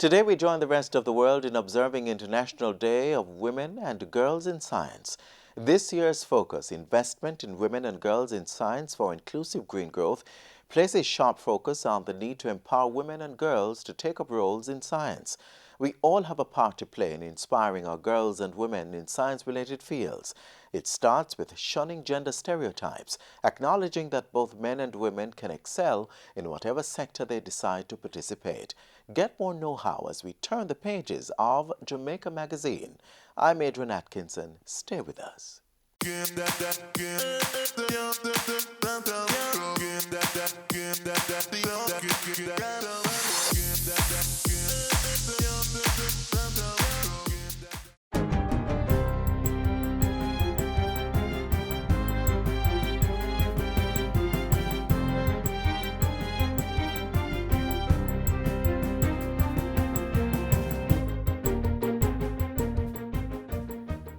Today we join the rest of the world in observing International Day of Women and Girls in Science. This year's focus, Investment in Women and Girls in Science for Inclusive Green Growth, places sharp focus on the need to empower women and girls to take up roles in science. We all have a part to play in inspiring our girls and women in science-related fields. It starts with shunning gender stereotypes, acknowledging that both men and women can excel in whatever sector they decide to participate. Get more know-how as we turn the pages of Jamaica Magazine. I'm Adrian Atkinson. Stay with us.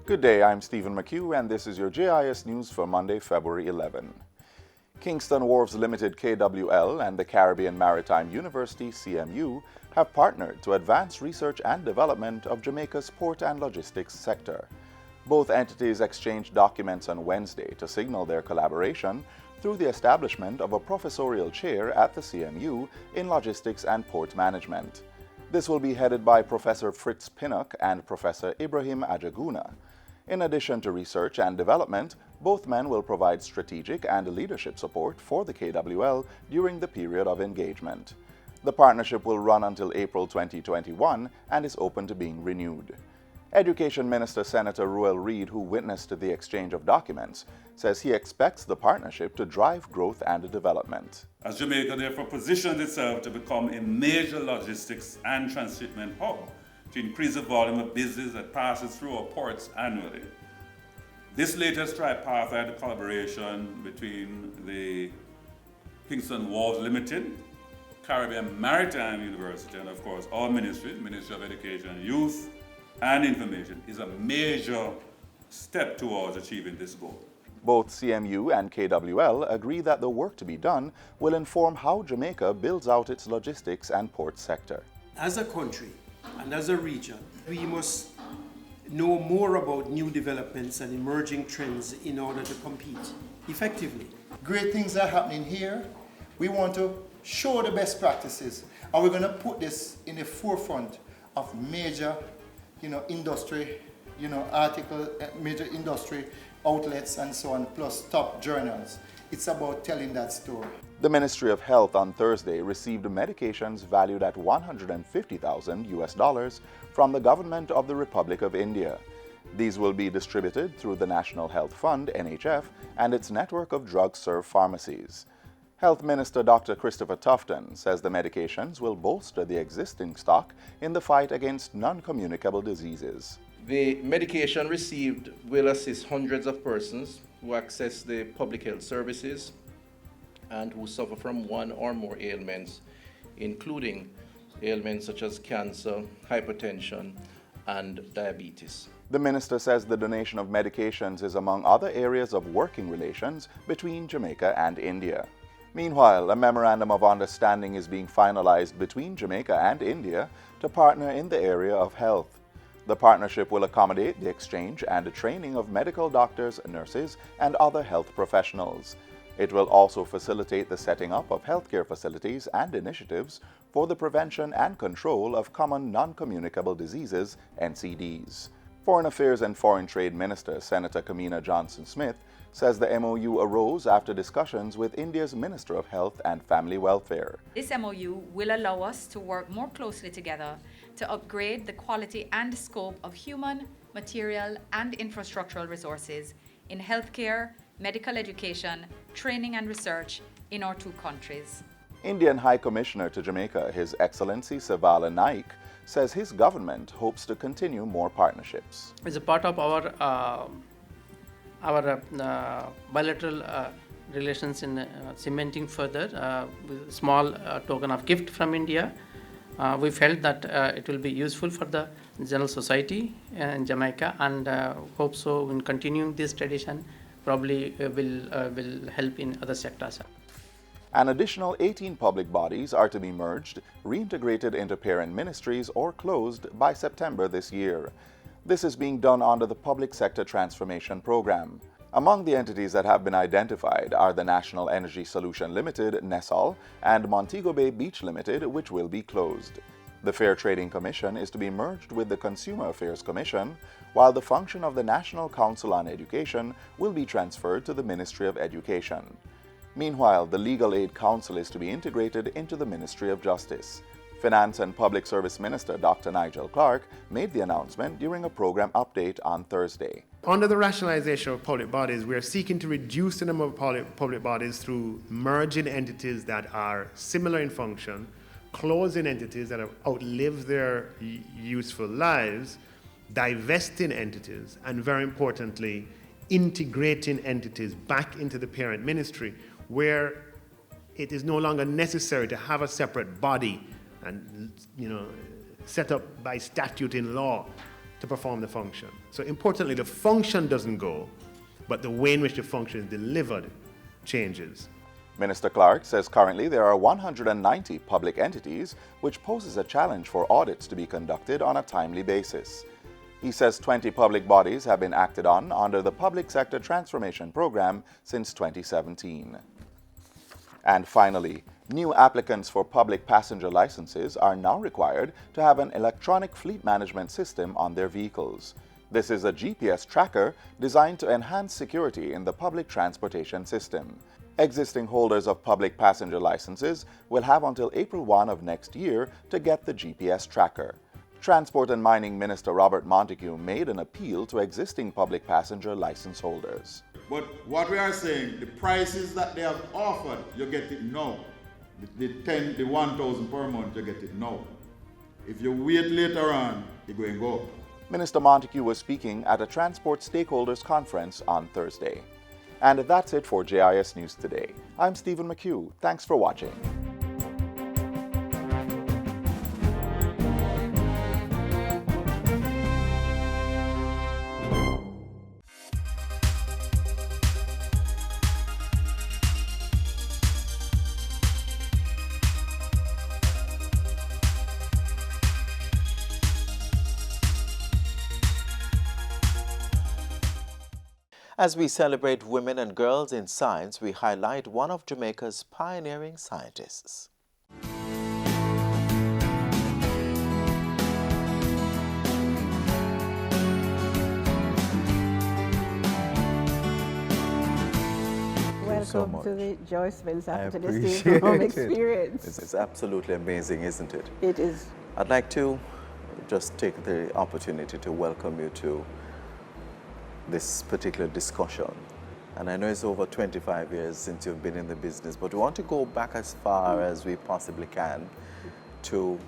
Good day, I'm Stephen McHugh, and this is your JIS News for Monday, February 11. Kingston Wharves Limited KWL and the Caribbean Maritime University CMU have partnered to advance research and development of Jamaica's port and logistics sector. Both entities exchanged documents on Wednesday to signal their collaboration through the establishment of a professorial chair at the CMU in logistics and port management. This will be headed by Professor Fritz Pinnock and Professor Ibrahim Ajaguna. In addition to research and development, both men will provide strategic and leadership support for the KWL during the period of engagement. The partnership will run until April 2021 and is open to being renewed. Education Minister Senator Ruel Reid, who witnessed the exchange of documents, says he expects the partnership to drive growth and development. As Jamaica therefore positions itself to become a major logistics and transshipment hub, to increase the volume of business that passes through our ports annually. This latest tripartite collaboration between the Kingston Wharves Limited, Caribbean Maritime University, and of course our ministries, Ministry of Education and Youth and Information, is a major step towards achieving this goal. Both CMU and KWL agree that the work to be done will inform how Jamaica builds out its logistics and port sector. As a country, and as a region, we must know more about new developments and emerging trends in order to compete effectively. Great things are happening here. We want to show the best practices, and we're going to put this in the forefront of major, industry, major industry outlets and so on, plus top journals. It's about telling that story. The Ministry of Health on Thursday received medications valued at $150,000 from the government of the Republic of India. These will be distributed through the National Health Fund, NHF, and its network of drug-serve pharmacies. Health Minister Dr. Christopher Tufton says the medications will bolster the existing stock in the fight against non-communicable diseases. The medication received will assist hundreds of persons who access the public health services and who suffer from one or more ailments, including ailments such as cancer, hypertension, and diabetes. The minister says the donation of medications is among other areas of working relations between Jamaica and India. Meanwhile, a memorandum of understanding is being finalized between Jamaica and India to partner in the area of health. The partnership will accommodate the exchange and training of medical doctors, nurses, and other health professionals. It will also facilitate the setting up of healthcare facilities and initiatives for the prevention and control of common non-communicable diseases, NCDs. Foreign Affairs and Foreign Trade Minister Senator Kamina Johnson-Smith says the MOU arose after discussions with India's Minister of Health and Family Welfare. This MOU will allow us to work more closely together to upgrade the quality and scope of human, material, and infrastructural resources in healthcare, medical education, training and research in our two countries. Indian High Commissioner to Jamaica, His Excellency Sevala Naik, says his government hopes to continue more partnerships. As a part of our bilateral relations in cementing further with a small token of gift from India, we felt that it will be useful for the general society in Jamaica, and hope so in continuing this tradition probably will help in other sectors. An additional 18 public bodies are to be merged, reintegrated into parent ministries, or closed by September this year. This is being done under the Public Sector Transformation Program. Among the entities that have been identified are the National Energy Solution Limited, NESOL, and Montego Bay Beach Limited, which will be closed. The Fair Trading Commission is to be merged with the Consumer Affairs Commission, while the function of the National Council on Education will be transferred to the Ministry of Education. Meanwhile, the Legal Aid Council is to be integrated into the Ministry of Justice. Finance and Public Service Minister Dr. Nigel Clark made the announcement during a program update on Thursday. Under the rationalization of public bodies, we are seeking to reduce the number of public bodies through merging entities that are similar in function, closing entities that have outlived their useful lives, divesting entities, and very importantly, integrating entities back into the parent ministry, where it is no longer necessary to have a separate body and set up by statute in law to perform the function. So importantly, the function doesn't go, but the way in which the function is delivered changes. Minister Clark says currently there are 190 public entities, which poses a challenge for audits to be conducted on a timely basis. He says 20 public bodies have been acted on under the Public Sector Transformation Program since 2017. And finally, new applicants for public passenger licenses are now required to have an electronic fleet management system on their vehicles. This is a GPS tracker designed to enhance security in the public transportation system. Existing holders of public passenger licenses will have until April 1 of next year to get the GPS tracker. Transport and Mining Minister Robert Montague made an appeal to existing public passenger license holders. But what we are saying, the prices that they have offered, you get it now. The 1,000 per month, you get it now. If you wait later on, you're going to go up. Minister Montague was speaking at a Transport Stakeholders Conference on Thursday. And that's it for JIS News Today. I'm Stephen McHugh. Thanks for watching. As we celebrate women and girls in science, we highlight one of Jamaica's pioneering scientists. Welcome to the Joyce Spence after this Stay Home experience. It's absolutely amazing, isn't it? It is. I'd like to just take the opportunity to welcome you to this particular discussion. And I know it's over 25 years since you've been in the business, but we want to go back as far as we possibly can to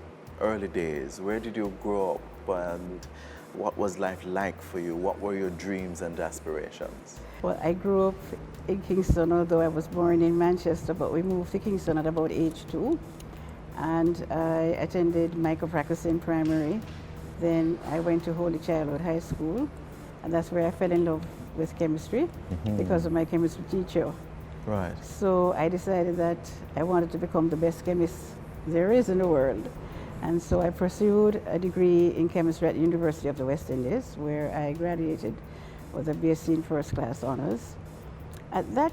early days. Where did you grow up and what was life like for you? What were your dreams and aspirations? Well, I grew up in Kingston, although I was born in Manchester, but we moved to Kingston at about age 2. And I attended micro-practicing primary. Then I went to Holy Childhood High School. And that's where I fell in love with chemistry because of my chemistry teacher. Right. So I decided that I wanted to become the best chemist there is in the world. And so I pursued a degree in chemistry at the University of the West Indies, where I graduated with a BSc in first class honors. At that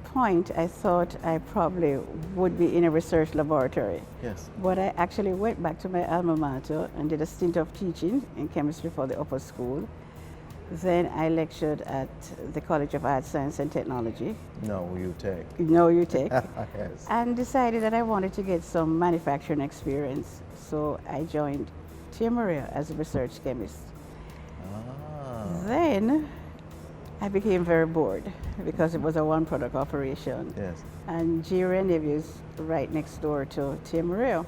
point, I thought I probably would be in a research laboratory. Yes. But I actually went back to my alma mater and did a stint of teaching in chemistry for the upper school. Then I lectured at the College of Arts, Science and Technology. No, you take. Yes. And decided that I wanted to get some manufacturing experience. So I joined Tia Maria as a research chemist. Then I became very bored because it was a one-product operation. Yes. And Gira Navy is right next door to Tia Maria.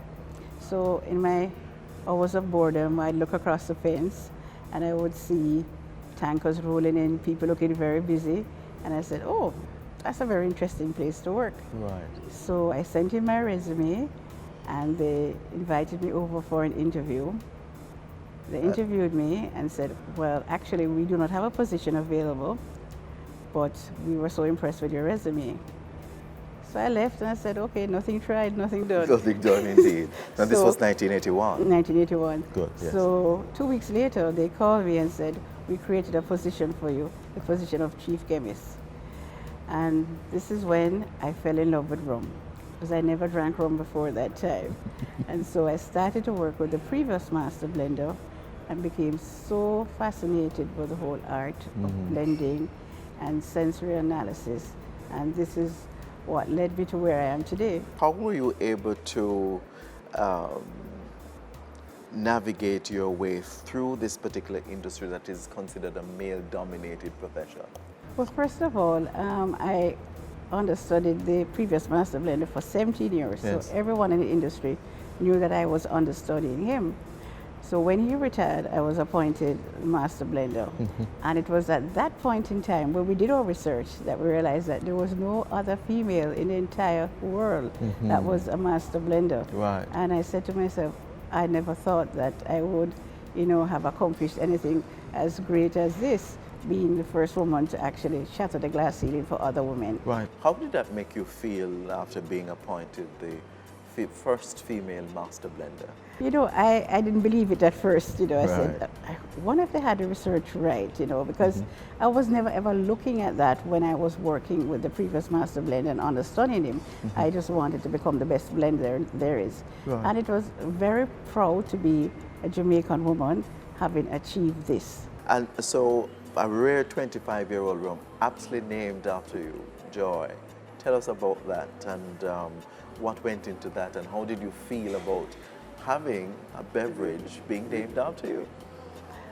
So in my hours of boredom, I'd look across the fence and I would see tankers rolling in, people looking very busy. And I said, oh, that's a very interesting place to work. Right. So I sent in my resume and they invited me over for an interview. They interviewed me and said, well, actually, we do not have a position available, but we were so impressed with your resume. So I left and I said, okay, nothing tried, nothing done. Nothing done indeed. And this So- was 1981. 1981. Good, yes. So 2 weeks later, they called me and said, we created a position for you, the position of chief chemist. And this is when I fell in love with rum, because I never drank rum before that time. And so I started to work with the previous master blender and became so fascinated with the whole art of blending and sensory analysis. And this is what led me to where I am today. How were you able to navigate your way through this particular industry that is considered a male-dominated profession? Well, first of all, I understudied the previous master blender for 17 years. Yes. So everyone in the industry knew that I was understudying him. So when he retired, I was appointed master blender. And it was at that point in time when we did our research that we realized that there was no other female in the entire world that was a master blender. Right. And I said to myself, I never thought that I would, have accomplished anything as great as this, being the first woman to actually shatter the glass ceiling for other women. Right. How did that make you feel after being appointed the first female master blender? I didn't believe it at first, I Right. said, I wonder if they had the research right, because I was never ever looking at that when I was working with the previous master blender and understanding him. I just wanted to become the best blender there is. Right. And it was very proud to be a Jamaican woman having achieved this. And so a rare 25-year-old rum, aptly named after you, Joy. Tell us about that and what went into that and how did you feel about having a beverage being named after you?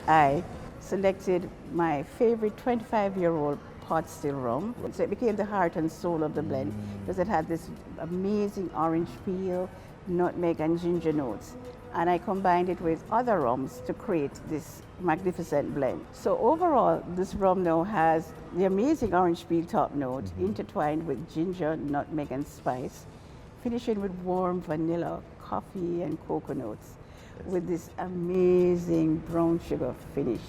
I selected my favorite 25-year-old pot still rum. So it became the heart and soul of the blend because it had this amazing orange peel, nutmeg and ginger notes. And I combined it with other rums to create this magnificent blend. So overall, this rum now has the amazing orange peel top note intertwined with ginger, nutmeg and spice, finishing with warm vanilla, coffee and cocoa notes with this amazing brown sugar finish.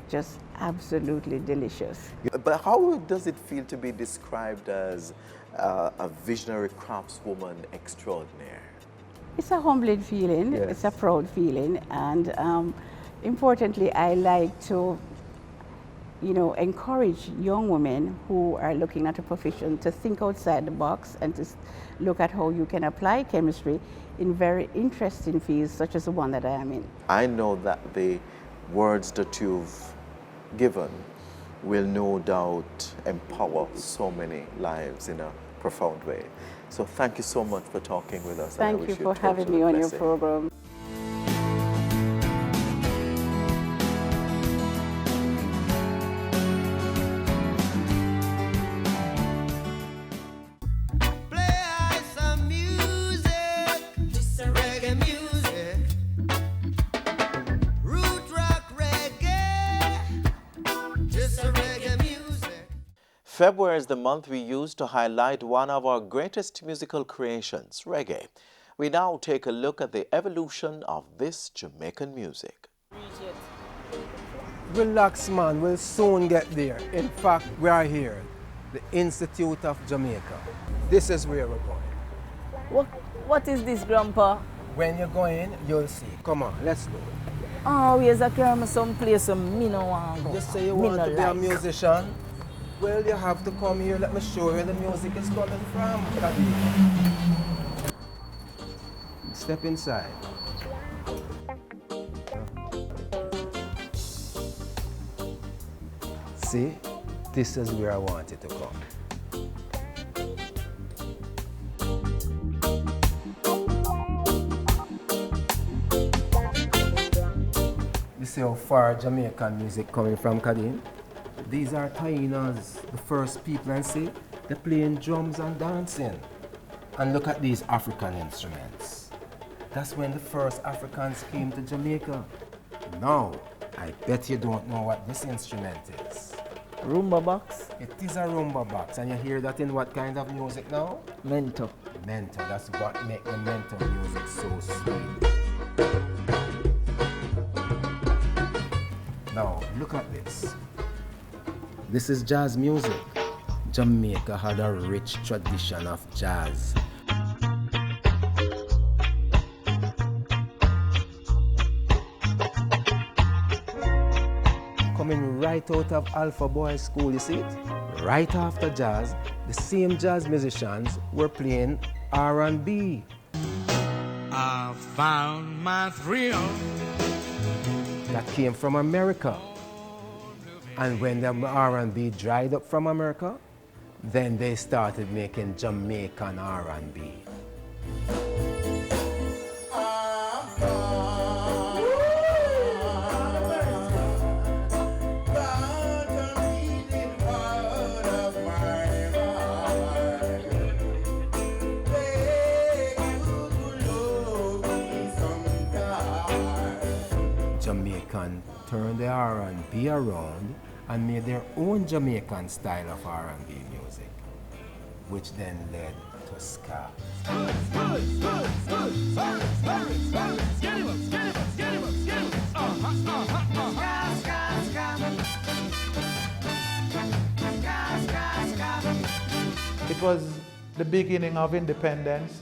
Just absolutely delicious. But how does it feel to be described as a visionary craftswoman extraordinaire? It's a humbling feeling, Yes. it's a proud feeling, and importantly, I like to encourage young women who are looking at a profession to think outside the box and to look at how you can apply chemistry in very interesting fields such as the one that I am in. I know that the words that you've given will no doubt empower so many lives in a profound way. So thank you so much for talking with us. and I Thank wish you for having total me on your blessing. program. February is the month we use to highlight one of our greatest musical creations, reggae. We now take a look at the evolution of this Jamaican music. Relax, man, we'll soon get there. In fact, we are here, the Institute of Jamaica. This is where we're going. What is this, Grandpa? When you're going, you'll see. Come on, let's go. Oh, where's a carry me someplace where me no want go? You say you Me want no to be a like. musician? Well, you have to come here. Let me show you where the music is coming from. Step inside. See, this is where I want you to come. You see how far Jamaican music coming from, Kadeen? These are Tainas, the first people, and see, they're playing drums and dancing. And look at these African instruments. That's when the first Africans came to Jamaica. Now, I bet you don't know what this instrument is. Rumba box? It is a rumba box, and you hear that in what kind of music now? Mento. Mento, that's what makes the mento music so sweet. Now, look at this. This is jazz music. Jamaica had a rich tradition of jazz. Coming right out of Alpha Boys School, you see it? Right after jazz, the same jazz musicians were playing R&B. I found my thrill. That came from America. And when the R&B dried up from America, then they started making Jamaican R&B. Jamaican turned the R&B around and made their own Jamaican style of R&B music, which then led to ska. It was the beginning of independence.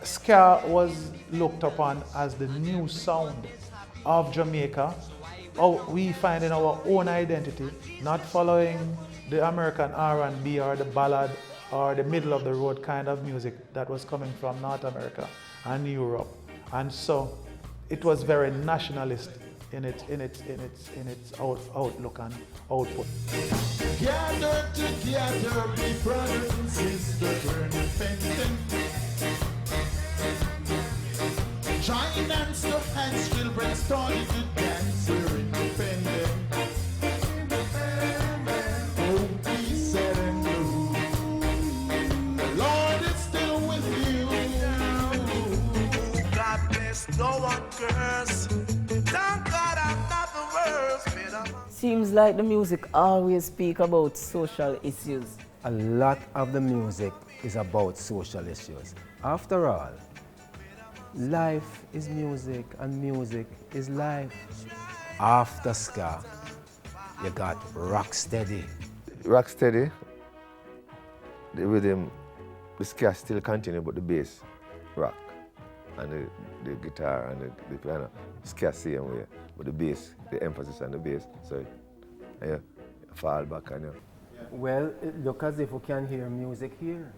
Ska was looked upon as the new sound of Jamaica. We find in our own identity, not following the American R&B or the ballad or the middle of the road kind of music that was coming from North America and Europe. And so it was very nationalist in its outlook and output. Gather together, be brothers and sisters, we're independent. Join hands to hands, children started to dance, we're independent. Don't be sad and blue, the Lord is still with you. God bless, no one curse, thank God I'm not the worst. Seems like the music always speak about social issues. A lot of the music is about social issues. After all, life is music and music is life. After ska, you got Rocksteady. Rocksteady, the rhythm, the ska still continue, but the bass rock. And the guitar and the piano, ska same way. But the bass, the emphasis on the bass, so you fall back on you. Well, it look as if we can hear music here.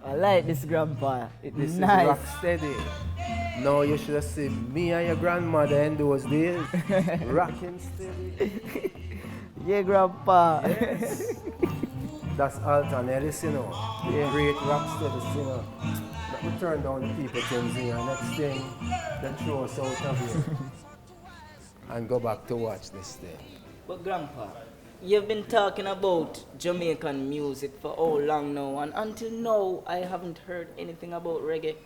I like this, Grandpa. This nice. is Rocksteady. No, you should have seen me and your grandmother in those days. Rocking steady. Yeah, Grandpa. Yes. That's Alton Ellis, you know. Yeah. Great Rocksteady singer. But we turn down the people things here. Next thing, then throw us out of here. And go back to watch this thing. But Grandpa, you've been talking about Jamaican music for how long now? And until now, I haven't heard anything about reggae.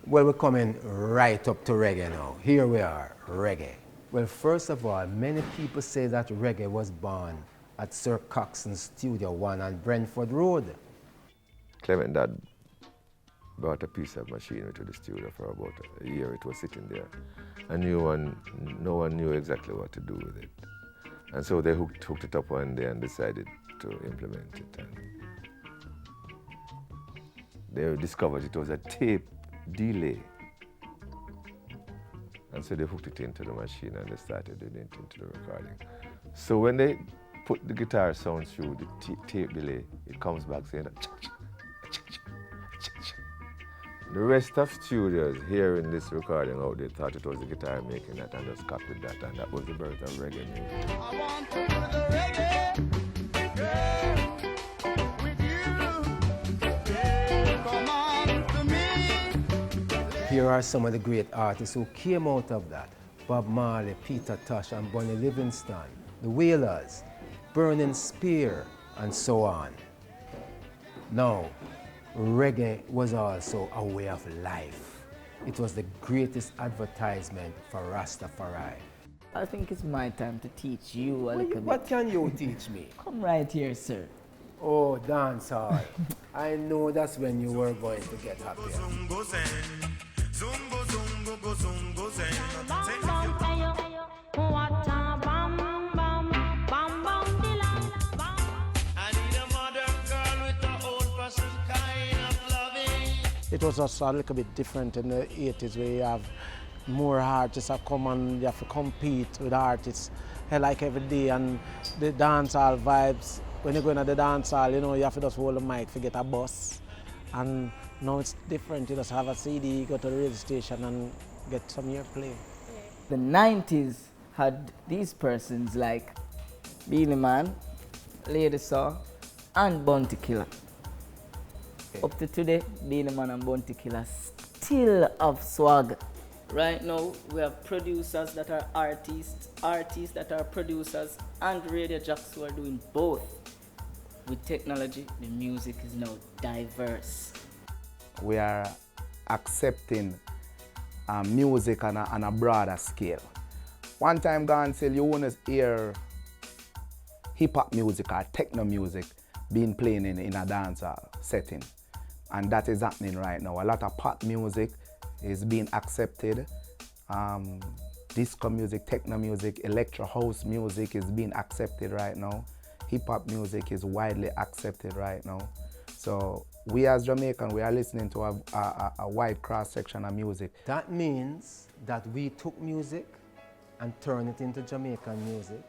Well, we're coming right up to reggae now. Here we are, reggae. Well, first of all, many people say that reggae was born at Sir Coxson's Studio 1 on Brentford Road. Clement Dad brought a piece of machinery to the studio for about a year. It was sitting there. And no one knew exactly what to do with it. And so they hooked it up one day and decided to implement it. And they discovered it was a tape delay. And so they hooked it into the machine and they started doing it into the recording. So when they put the guitar sound through the tape delay, it comes back saying that. The rest of studios hearing this recording out, they thought it was the guitar making that and just copied that, and that was the birth of reggae music. I want to do the reggae, girl, with you. Yeah, come on to me. Here are some of the great artists who came out of that. Bob Marley, Peter Tosh, and Bonnie Livingston, the Wailers, Burning Spear, and so on. Now, reggae was also a way of life. It was the greatest advertisement for Rastafari. I think it's my time to teach you a little bit. What can you teach me? Come right here, sir. Oh, dancehall. I know that's when you were going to get happy. Zungo, zungo, go, zungo, zen. I need a modern girl with her own person kind of loving. It was just a little bit different in the 80s where you have more artists that come and you have to compete with artists like every day, and the dancehall vibes. When you go into the dancehall, you know, you have to just hold the mic to get a bus. And now it's different. You just have a CD, go to the radio station and get some airplay. The 90s had these persons like Beenie Man, Lady Saw, and Bounty Killer. Up to today, Beenie Man and Bounty Killer still have swag. Right now, we have producers that are artists, artists that are producers, and radio jocks who are doing both. With technology, the music is now diverse. We are accepting music on a broader scale. One time gone till you want to hear hip-hop music or techno music being played in a dancehall setting. And that is happening right now. A lot of pop music is being accepted. Disco music, techno music, electro house music is being accepted right now. Hip-hop music is widely accepted right now. So we as Jamaican, we are listening to a wide cross-section of music. That means that we took music and turned it into Jamaican music,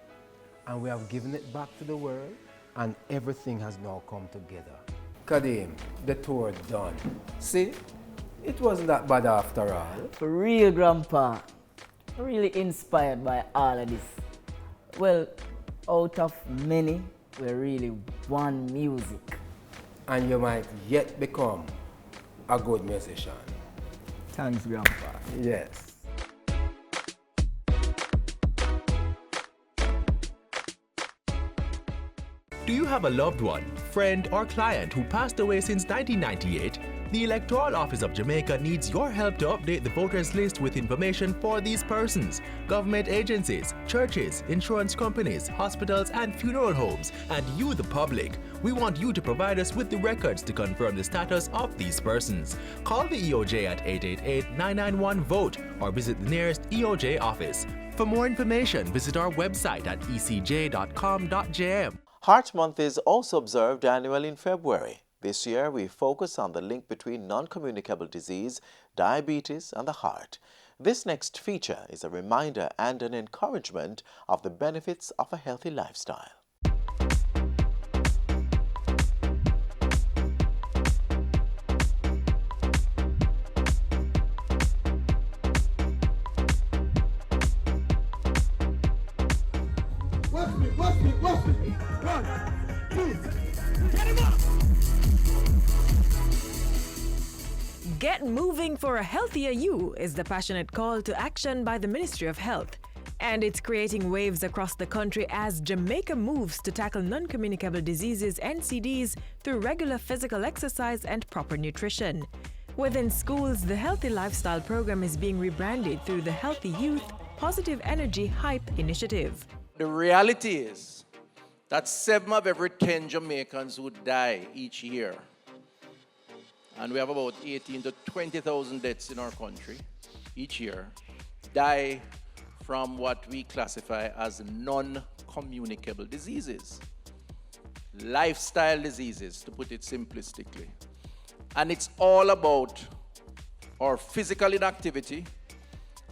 and we have given it back to the world, and everything has now come together. Kadeem, the tour done. See, it wasn't that bad after all. For real, Grandpa, really inspired by all of this. Well, out of many, we're really one music. And you might yet become a good musician. Thanks, Grandpa. Yes. Do you have a loved one, friend, or client who passed away since 1998? The Electoral Office of Jamaica needs your help to update the voters list with information for these persons, government agencies, churches, insurance companies, hospitals, and funeral homes, and you, the public. We want you to provide us with the records to confirm the status of these persons. Call the EOJ at 888-991-VOTE or visit the nearest EOJ office. For more information, visit our website at ecj.com.jm. Heart Month is also observed annually in February. This year, we focus on the link between non-communicable disease, diabetes, and the heart. This next feature is a reminder and an encouragement of the benefits of a healthy lifestyle. Get moving for a healthier you is the passionate call to action by the Ministry of Health. And it's creating waves across the country as Jamaica moves to tackle non-communicable diseases (NCDs) through regular physical exercise and proper nutrition. Within schools, the Healthy Lifestyle program is being rebranded through the Healthy Youth Positive Energy Hype initiative. The reality is that 7 of every 10 Jamaicans would die each year. And we have about 18 to 20,000 deaths in our country each year, die from what we classify as non-communicable diseases. Lifestyle diseases, to put it simplistically. And it's all about our physical inactivity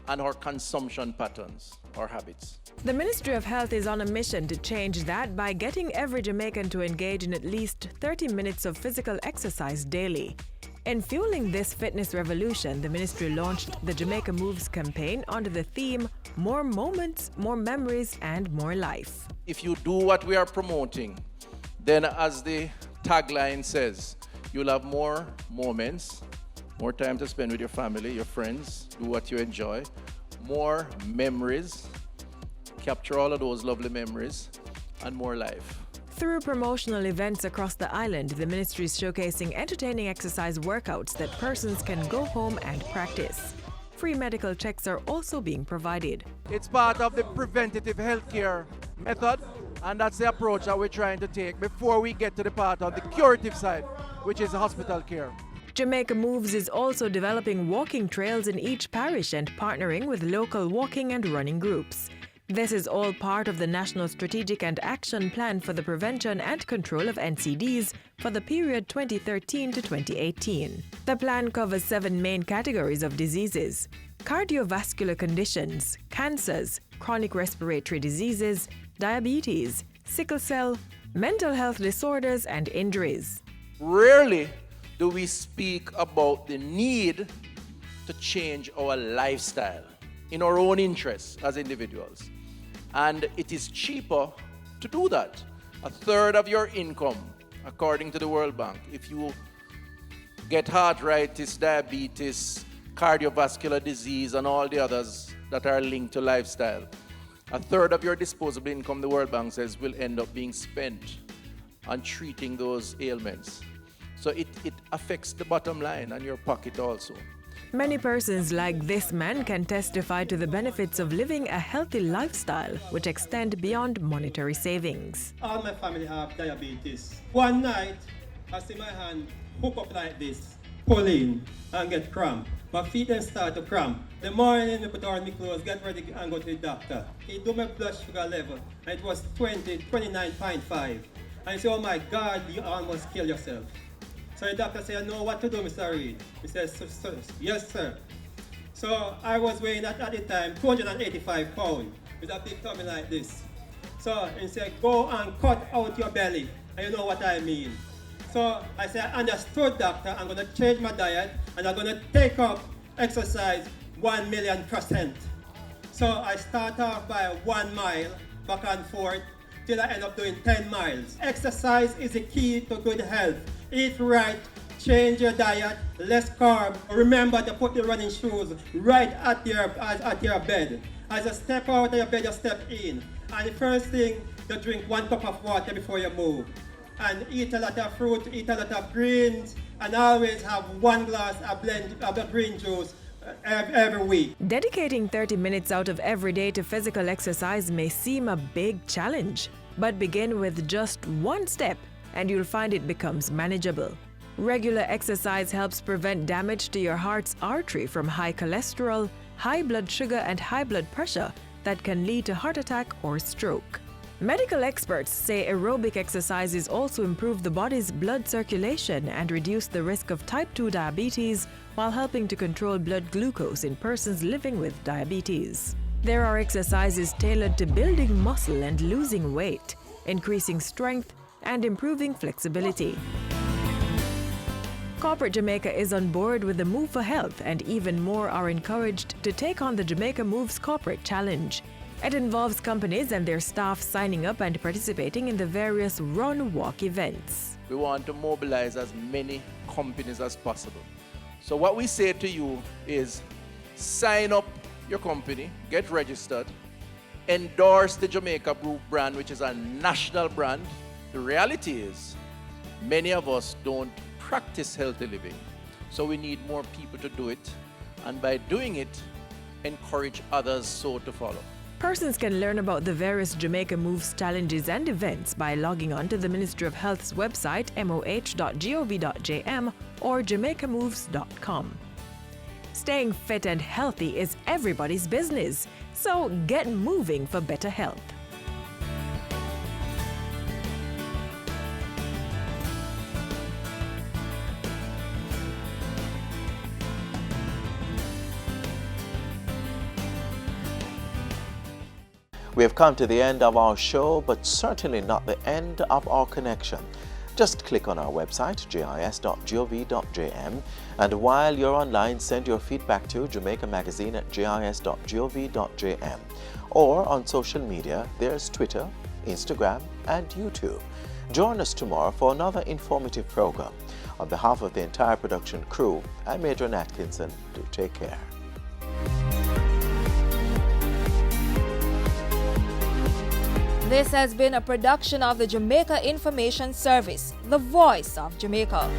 and our consumption patterns, our habits. The Ministry of Health is on a mission to change that by getting every Jamaican to engage in at least 30 minutes of physical exercise daily. In fueling this fitness revolution, the ministry launched the Jamaica Moves campaign under the theme, More Moments, More Memories, and More Life. If you do what we are promoting, then as the tagline says, you'll have more moments, more time to spend with your family, your friends, do what you enjoy, more memories, capture all of those lovely memories, and more life. Through promotional events across the island, the ministry is showcasing entertaining exercise workouts that persons can go home and practice. Free medical checks are also being provided. It's part of the preventative healthcare method, and that's the approach that we're trying to take before we get to the part of the curative side, which is hospital care. Jamaica Moves is also developing walking trails in each parish and partnering with local walking and running groups. This is all part of the National Strategic and Action Plan for the Prevention and Control of NCDs for the period 2013 to 2018. The plan covers 7 main categories of diseases: cardiovascular conditions, cancers, chronic respiratory diseases, diabetes, sickle cell, mental health disorders, and injuries. Rarely do we speak about the need to change our lifestyle in our own interests as individuals. And it is cheaper to do that. 1/3 of your income, according to the World Bank, if you get arthritis, diabetes, cardiovascular disease, and all the others that are linked to lifestyle, 1/3 of your disposable income, the World Bank says, will end up being spent on treating those ailments. So it affects the bottom line and your pocket also. Many persons like this man can testify to the benefits of living a healthy lifestyle, which extend beyond monetary savings. All my family have diabetes. One night, I see my hand hook up like this, pull in and get cramp. My feet then start to cramp. The morning, I put on my clothes, get ready and go to the doctor. He do my blood sugar level, and it was 29.5. And I say, oh my God, you almost kill yourself. So the doctor said, I know what to do, Mr. Reed. He says, yes, sir. So I was weighing at the time 285 pounds with a big tummy like this. So he said, go and cut out your belly. And you know what I mean. So I said, I understood, doctor. I'm going to change my diet and I'm going to take up exercise 1,000,000%. So I start off by 1 mile back and forth till I end up doing 10 miles. Exercise is the key to good health. Eat right, change your diet, less carb. Remember to put the running shoes right at your bed. As you step out of your bed, you step in. And the first thing, you drink 1 cup of water before you move. And eat a lot of fruit, eat a lot of greens, and always have 1 glass of the green juice every week. Dedicating 30 minutes out of every day to physical exercise may seem a big challenge, but begin with just 1 step and you'll find it becomes manageable. Regular exercise helps prevent damage to your heart's artery from high cholesterol, high blood sugar, and high blood pressure that can lead to heart attack or stroke. Medical experts say aerobic exercises also improve the body's blood circulation and reduce the risk of type 2 diabetes while helping to control blood glucose in persons living with diabetes. There are exercises tailored to building muscle and losing weight, increasing strength, and improving flexibility. Corporate Jamaica is on board with the Move for Health, and even more are encouraged to take on the Jamaica Moves Corporate Challenge. It involves companies and their staff signing up and participating in the various run-walk events. We want to mobilize as many companies as possible. So what we say to you is sign up your company, get registered, endorse the Jamaica Brew brand, which is a national brand. The reality is, many of us don't practice healthy living. So we need more people to do it. And by doing it, encourage others so to follow. Persons can learn about the various Jamaica Moves challenges and events by logging on to the Ministry of Health's website, moh.gov.jm or jamaicamoves.com. Staying fit and healthy is everybody's business, so get moving for better health. We have come to the end of our show, but certainly not the end of our connection. Just click on our website, jis.gov.jm, and while you're online, send your feedback to Jamaica Magazine at jis.gov.jm. Or on social media, there's Twitter, Instagram, and YouTube. Join us tomorrow for another informative program. On behalf of the entire production crew, I'm Adrian Atkinson. Do take care. This has been a production of the Jamaica Information Service, the voice of Jamaica.